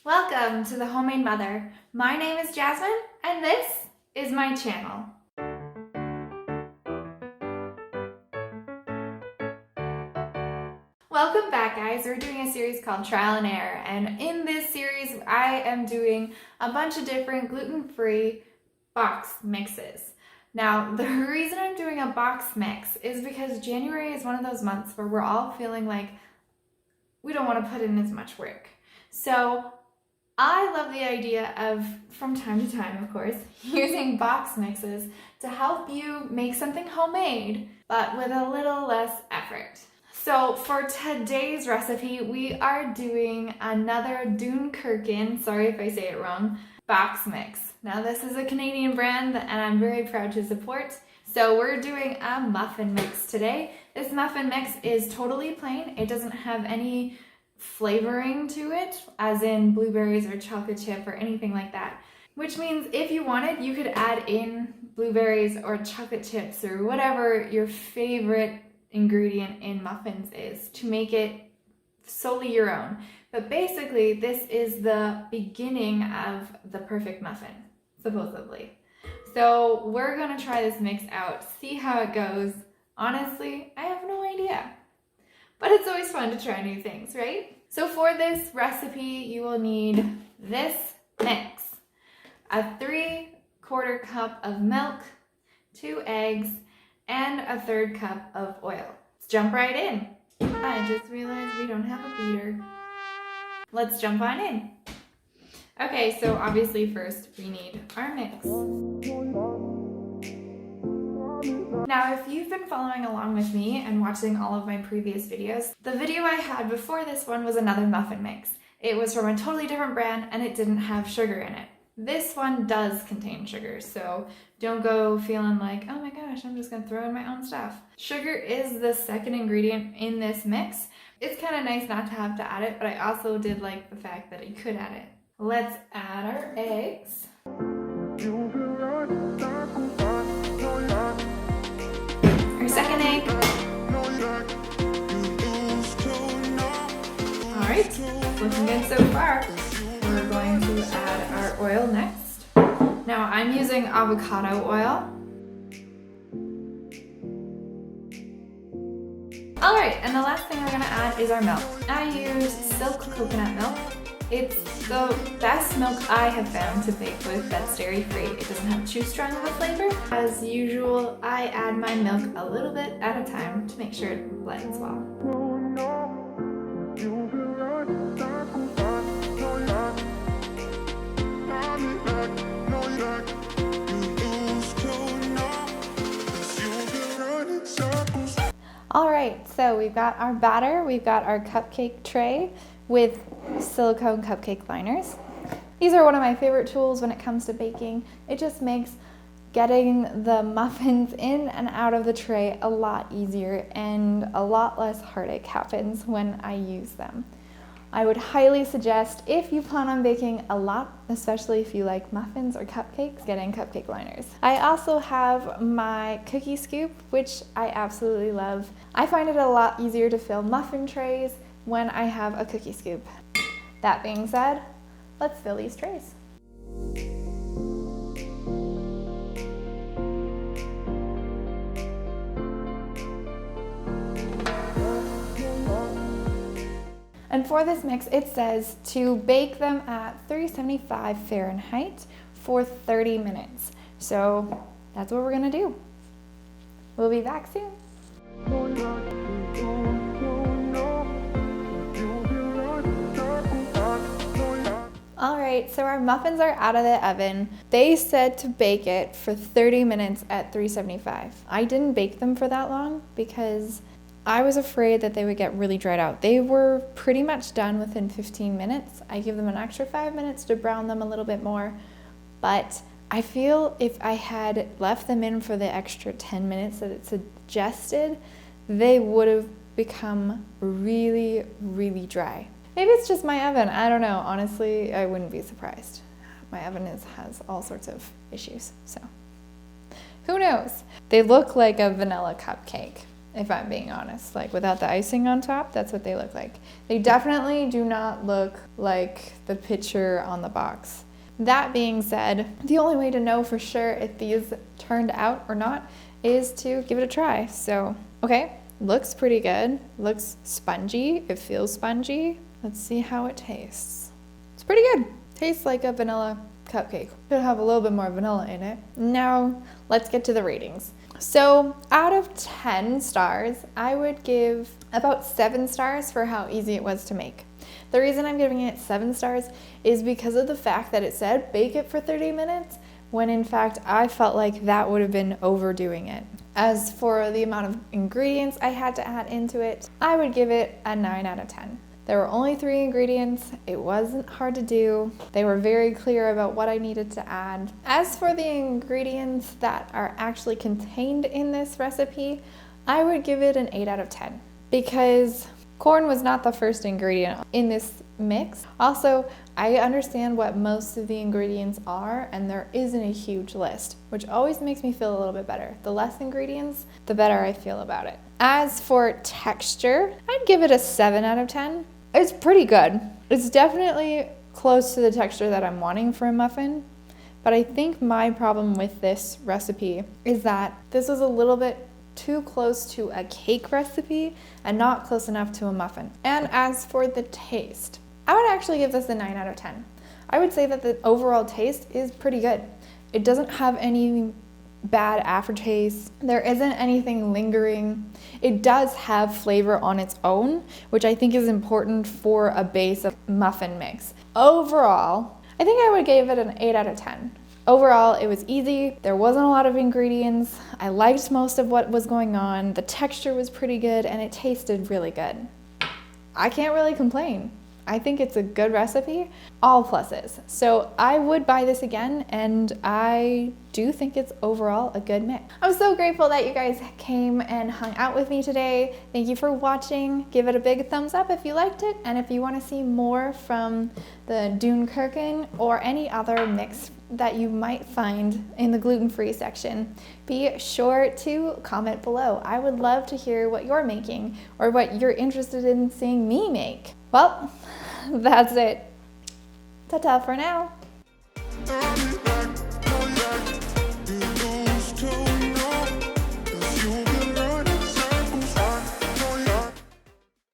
Welcome to the Homemade Mother. My name is Jasmine and this is my channel. Welcome back, guys. We're doing a series called Trial and Error, and in this series I am doing a bunch of different gluten-free box mixes. Now, the reason I'm doing a box mix is because January is one of those months where we're all feeling like we don't want to put in as much work. So I love the idea of, from time to time, of course, using box mixes to help you make something homemade, but with a little less effort. So for today's recipe, we are doing another Duinkerken, sorry if I say it wrong, box mix. Now this is a Canadian brand and I'm very proud to support. So we're doing a muffin mix today. This muffin mix is totally plain. It doesn't have any flavoring to it, as in blueberries or chocolate chip or anything like that. Which means if you wanted, you could add in blueberries or chocolate chips or whatever your favorite ingredient in muffins is to make it solely your own. But basically, this is the beginning of the perfect muffin, supposedly. So we're gonna try this mix out, see how it goes. Honestly, I have no idea. But it's always fun to try new things, right? So for this recipe, you will need this mix. A 3/4 cup of milk, 2 eggs, and a 1/3 cup of oil. Let's jump right in. I just realized we don't have a beater. Let's jump on in. Okay, so obviously first we need our mix. Now, if you've been following along with me and watching all of my previous videos, the video I had before this one was another muffin mix. It was from a totally different brand and it didn't have sugar in it. This one does contain sugar, so don't go feeling like, oh my gosh, I'm just gonna throw in my own stuff. Sugar is the second ingredient in this mix. It's kind of nice not to have to add it, but I also did like the fact that you could add it. Let's add our eggs. Our second egg. Alright, looking good so far. We're going to add our oil next. Now I'm using avocado oil. Alright, and the last thing we're going to add is our milk. I use silk coconut milk. It's the best milk I have found to bake with that's dairy-free. It doesn't have too strong of a flavor. As usual, I add my milk a little bit at a time to make sure it blends well. Alright, so we've got our batter, we've got our cupcake tray with silicone cupcake liners. These are one of my favorite tools when it comes to baking. It just makes getting the muffins in and out of the tray a lot easier and a lot less heartache happens when I use them. I would highly suggest, if you plan on baking a lot, especially if you like muffins or cupcakes, getting cupcake liners. I also have my cookie scoop, which I absolutely love. I find it a lot easier to fill muffin trays when I have a cookie scoop. That being said, let's fill these trays. And for this mix, it says to bake them at 375 Fahrenheit for 30 minutes. So that's what we're gonna do. We'll be back soon. Alright, so our muffins are out of the oven. They said to bake it for 30 minutes at 375. I didn't bake them for that long because I was afraid that they would get really dried out. They were pretty much done within 15 minutes. I give them an extra 5 minutes to brown them a little bit more, but I feel if I had left them in for the extra 10 minutes that it suggested, they would have become really, really dry. Maybe it's just my oven, I don't know. Honestly, I wouldn't be surprised. My oven has all sorts of issues, so who knows? They look like a vanilla cupcake. if I'm being honest. Like without the icing on top, that's what they look like. They definitely do not look like the picture on the box. That being said, the only way to know for sure if these turned out or not is to give it a try. So, okay, looks pretty good. Looks spongy. It feels spongy. Let's see how it tastes. It's pretty good. Tastes like a vanilla cupcake. Should have a little bit more vanilla in it. Now, let's get to the ratings. So, out of 10 stars, I would give about 7 stars for how easy it was to make. The reason I'm giving it 7 stars is because of the fact that it said bake it for 30 minutes, when in fact I felt like that would have been overdoing it. As for the amount of ingredients I had to add into it, I would give it a 9 out of 10. There were only 3 ingredients. It wasn't hard to do. They were very clear about what I needed to add. As for the ingredients that are actually contained in this recipe, I would give it an 8 out of 10 because corn was not the first ingredient in this mix. Also, I understand what most of the ingredients are, and there isn't a huge list, which always makes me feel a little bit better. The less ingredients, the better I feel about it. As for texture, I'd give it a 7 out of 10. It's pretty good. It's definitely close to the texture that I'm wanting for a muffin, but I think my problem with this recipe is that this was a little bit too close to a cake recipe and not close enough to a muffin. And as for the taste, I would actually give this a 9 out of 10. I would say that the overall taste is pretty good. It doesn't have any bad aftertaste. There isn't anything lingering. It does have flavor on its own, which I think is important for a base of muffin mix. Overall, I think I would give it an 8 out of 10. Overall, it was easy. There wasn't a lot of ingredients. I liked most of what was going on. The texture was pretty good and it tasted really good. I can't really complain. I think it's a good recipe, all pluses. So I would buy this again, and I do think it's overall a good mix. I'm so grateful that you guys came and hung out with me today. Thank you for watching. Give it a big thumbs up if you liked it, and if you want to see more from the Duinkerken or any other mix that you might find in the gluten-free section, be sure to comment below. I would love to hear what you're making or what you're interested in seeing me make. Well, that's it. Ta-ta for now.